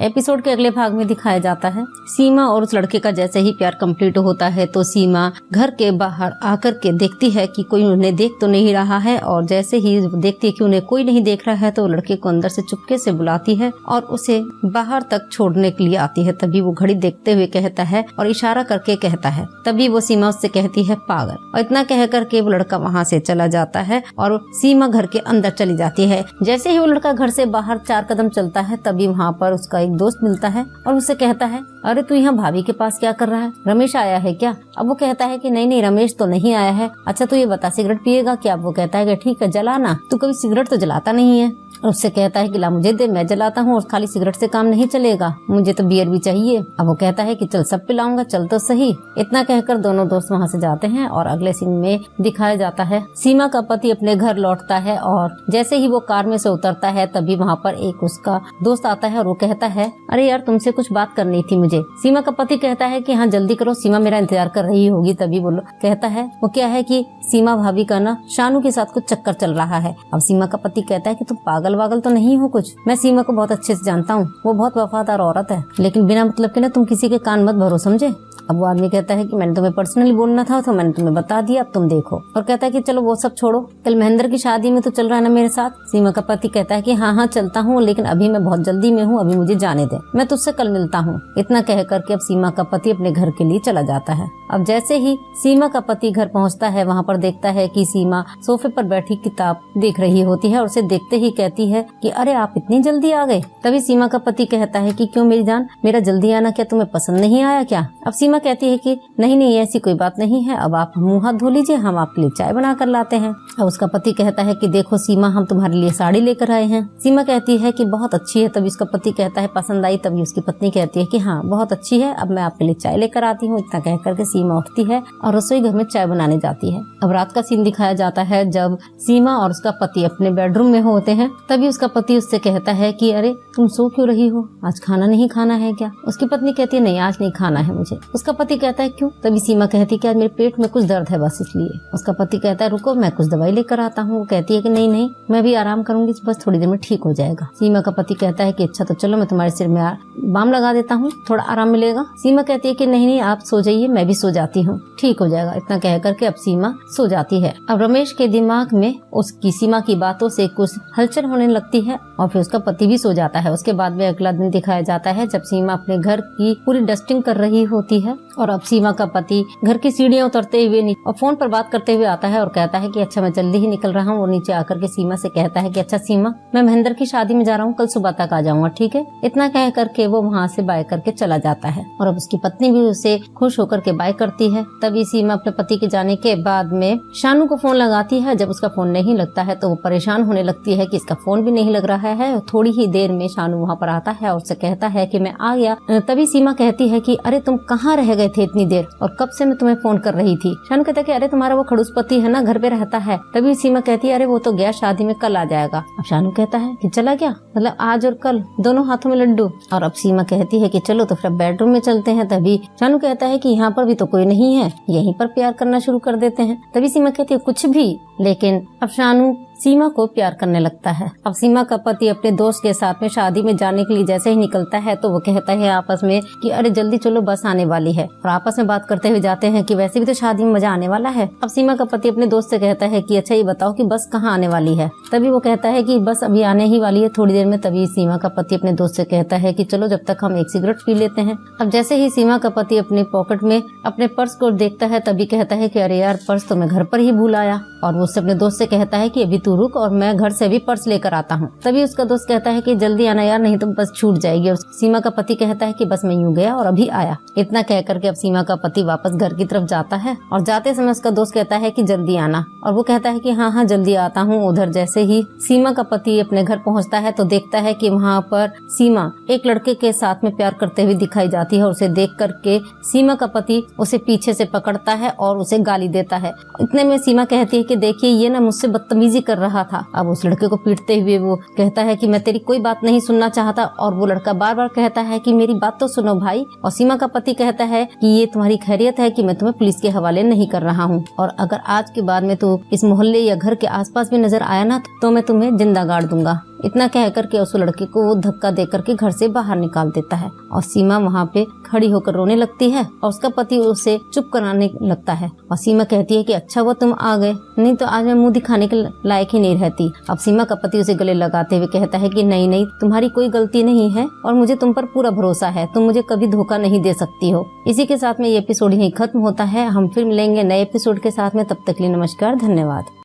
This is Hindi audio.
एपिसोड के अगले भाग में दिखाया जाता है सीमा और उस लड़के का जैसे ही प्यार कंप्लीट होता है तो सीमा घर के बाहर आकर के देखती है कि कोई उन्हें देख तो नहीं रहा है, और जैसे ही देखती है कि उन्हें कोई नहीं देख रहा है तो लड़के को अंदर से चुपके से बुलाती है और उसे बाहर तक छोड़ने के लिए आती है। तभी वो घड़ी देखते हुए कहता है और इशारा करके कहता है। तभी वो सीमा उससे कहती है पागल, और इतना कह करके वो लड़का वहाँ से चला जाता है और सीमा घर के अंदर चली जाती है। जैसे ही वो लड़का घर से बाहर 4 कदम चलता है तभी वहाँ पर उसका एक दोस्त मिलता है और उससे कहता है अरे तू यहाँ भाभी के पास क्या कर रहा है, रमेश आया है क्या? अब वो कहता है कि नहीं रमेश तो नहीं आया है। अच्छा तो ये बता सिगरेट पिएगा क्या? वो कहता है कि ठीक है जलाना, तू कभी सिगरेट तो जलाता नहीं है। और उससे कहता है कि ला मुझे दे, मैं जलाता हूँ और खाली सिगरेट से काम नहीं चलेगा, मुझे तो बियर भी चाहिए। अब वो कहता है कि चल सब पिलाऊंगा, चल तो सही। इतना कहकर दोनों दोस्त वहाँ से जाते हैं और अगले सीन में दिखाया जाता है सीमा का पति अपने घर लौटता है और जैसे ही वो कार में से उतरता है तभी वहाँ पर एक उसका दोस्त आता है और वो कहता है अरे यार तुमसे कुछ बात करनी थी मुझे। सीमा का पति कहता है कि हाँ जल्दी करो, सीमा मेरा इंतजार कर रही होगी। तभी वो कहता है वो क्या है कि सीमा भाभी का ना शानू के साथ कुछ चक्कर चल रहा है। अब सीमा का पति कहता है कि तुम पागल वागल तो नहीं हो कुछ, मैं सीमा को बहुत अच्छे से जानता हूँ, वो बहुत वफादार औरत है, लेकिन बिना मतलब के ना तुम किसी के कान मत भरो, समझे। अब वो आदमी कहता है कि मैंने तुम्हें पर्सनली बोलना था तो मैंने तुम्हें बता दिया, अब तुम देखो। और कहता है कि चलो वो सब छोड़ो, कल महेंद्र की शादी में तो चल रहा है ना मेरे साथ। सीमा का पति कहता है कि हाँ चलता हूँ, लेकिन अभी मैं बहुत जल्दी में हूँ, अभी मुझे जाने दे, मैं तुझसे कल मिलता हूँ। इतना कह करके अब सीमा का पति अपने घर के लिए चला जाता है। अब जैसे ही सीमा का पति घर पहुँचता है वहाँ पर देखता है कि सीमा सोफे पर बैठी किताब देख रही होती है और उसे देखते ही कहती है कि अरे आप इतनी जल्दी आ गए। तभी सीमा का पति कहता है कि क्यों मेरी जान, मेरा जल्दी आना क्या तुम्हें पसंद नहीं आया क्या? अब सीमा कहती है कि नहीं ऐसी कोई बात नहीं है, अब आप मुंह हाथ धो लीजिए, हम आपके लिए चाय बना कर लाते हैं। अब उसका पति कहता है कि देखो सीमा हम तुम्हारे लिए साड़ी लेकर आए हैं। सीमा कहती है कि बहुत अच्छी है। तभी उसका पति कहता है पसंद आई? तभी उसकी पत्नी कहती है कि हाँ बहुत अच्छी है, अब मैं आपके लिए चाय लेकर आती हूँ। इतना कह करके सीमा उठती है और रसोई घर में चाय बनाने जाती है। अब रात का सीन दिखाया जाता है जब सीमा और उसका पति अपने बेडरूम में होते हैं। तभी उसका पति उससे कहता है कि अरे तुम सो क्यों रही हो, आज खाना नहीं खाना है क्या? उसकी पत्नी कहती है नहीं आज नहीं खाना है मुझे। उसका पति कहता है क्यों? तभी सीमा कहती है कि आज मेरे पेट में कुछ दर्द है बस इसलिए। उसका पति कहता है रुको मैं कुछ दवाई लेकर आता हूँ। वो कहती है कि नहीं मैं भी आराम करूंगी, बस थोड़ी देर में ठीक हो जाएगा। सीमा का पति कहता है कि अच्छा तो चलो मैं तुम्हारे सिर में बाम लगा देता हूँ, थोड़ा आराम मिलेगा। सीमा कहती है कि नहीं आप सो जाइए, मैं भी सो जाती हूँ, ठीक हो जाएगा। इतना कह करके अब सीमा सो जाती है। अब रमेश के दिमाग में उसकी सीमा की बातों से कुछ हलचल होने लगती है और फिर उसका पति भी सो जाता है। उसके बाद में अगला दिन दिखाया जाता है जब सीमा अपने घर की पूरी डस्टिंग कर रही होती है और अब सीमा का पति घर की सीढ़ियां उतरते हुए और फोन पर बात करते हुए आता है और कहता है कि अच्छा मैं जल्दी ही निकल रहा हूँ। और नीचे आकर के सीमा से कहता है कि अच्छा सीमा मैं महेंद्र की शादी में जा रहा हूँ, कल सुबह तक आ जाऊंगा, ठीक है। इतना कह करके वो वहाँ से बाय करके चला जाता है और अब उसकी पत्नी भी उसे खुश होकर के बाय करती है। तभी सीमा अपने पति के जाने के बाद में शानू को फोन लगाती है। जब उसका फोन नहीं लगता है तो वो परेशान होने लगती है कि इसका फोन भी नहीं लग रहा है। थोड़ी ही देर में शानू वहाँ पर आता है और उससे कहता है कि मैं आ गया। तभी सीमा कहती है कि अरे तुम कहाँ रह गए थे इतनी देर और कब से मैं तुम्हें फोन कर रही थी। शानू कहता है कि अरे तुम्हारा वो खड़ूस पति है ना, घर पे रहता है। तभी सीमा कहती है अरे वो तो गया शादी में, कल आ जाएगा। अब शानू कहता है कि चला गया, मतलब आज और कल दोनों हाथों में लड्डू। और अब सीमा कहती है कि चलो तो फिर बेडरूम में चलते हैं। तभी शानू कहता है कि यहाँ पर भी तो कोई नहीं है, यहीं पर प्यार करना शुरू कर देते हैं। तभी सीमा कहती है कुछ भी, लेकिन अब शानू सीमा को प्यार करने लगता है। अब सीमा का पति अपने दोस्त के साथ में शादी में जाने के लिए जैसे ही निकलता है तो वो कहता है आपस में कि अरे जल्दी चलो बस आने वाली है, और आपस में बात करते हुए जाते हैं कि वैसे भी तो शादी में मजा आने वाला है। अब सीमा का पति अपने दोस्त से कहता है कि अच्छा ये बताओ कि बस कहाँ आने वाली है। तभी वो कहता है कि बस अभी आने ही वाली है थोड़ी देर में। तभी सीमा का पति अपने दोस्त से कहता है कि चलो जब तक हम एक सिगरेट पी लेते हैं। अब जैसे ही सीमा का पति अपने पॉकेट में अपने पर्स को देखता है तभी कहता है कि अरे यार पर्स तो मैं घर पर ही भूल आया। और वो उससे अपने दोस्त से कहता है कि अभी तू रुक और मैं घर से भी पर्स लेकर आता हूँ। तभी उसका दोस्त कहता है कि जल्दी आना यार, नहीं तो बस छूट जाएगी। और सीमा का पति कहता है कि बस मैं यूं गया और अभी आया। इतना कह करके अब सीमा का पति वापस घर की तरफ जाता है और जाते समय उसका दोस्त कहता है कि जल्दी आना, और वो कहता है कि हाँ जल्दी आता हूँ। उधर जैसे ही सीमा का पति अपने घर पहुँचता है तो देखता है कि वहाँ पर सीमा एक लड़के के साथ में प्यार करते हुए दिखाई जाती है और उसे देख करके सीमा का पति उसे पीछे से पकड़ता है और उसे गाली देता है। इतने में सीमा कहती है कि देखिए ये ना मुझसे बदतमीजी कर रहा था। अब उस लड़के को पीटते हुए वो कहता है कि मैं तेरी कोई बात नहीं सुनना चाहता, और वो लड़का बार बार कहता है कि मेरी बात तो सुनो भाई। और सीमा का पति कहता है कि ये तुम्हारी खैरियत है कि मैं तुम्हें पुलिस के हवाले नहीं कर रहा हूँ, और अगर आज के बाद में तू इस मोहल्ले या घर के आसपास भी नजर आया ना तो मैं तुम्हें जिंदा गाड़ दूंगा। इतना कह करके उस लड़के को वो धक्का दे करके घर से बाहर निकाल देता है और सीमा वहाँ पे खड़ी होकर रोने लगती है और उसका पति उसे चुप कराने लगता है। और सीमा कहती है कि अच्छा हुआ तुम आ गए, नहीं तो आज मैं मुंह दिखाने के लायक ही नहीं रहती। अब सीमा का पति उसे गले लगाते हुए कहता है कि नहीं नहीं, तुम्हारी कोई गलती नहीं है और मुझे तुम पर पूरा भरोसा है, तुम मुझे कभी धोखा नहीं दे सकती हो। इसी के साथ में ये एपिसोड यहीं खत्म होता है। हम फिर मिलेंगे नए एपिसोड के साथ में, तब तक के लिए नमस्कार, धन्यवाद।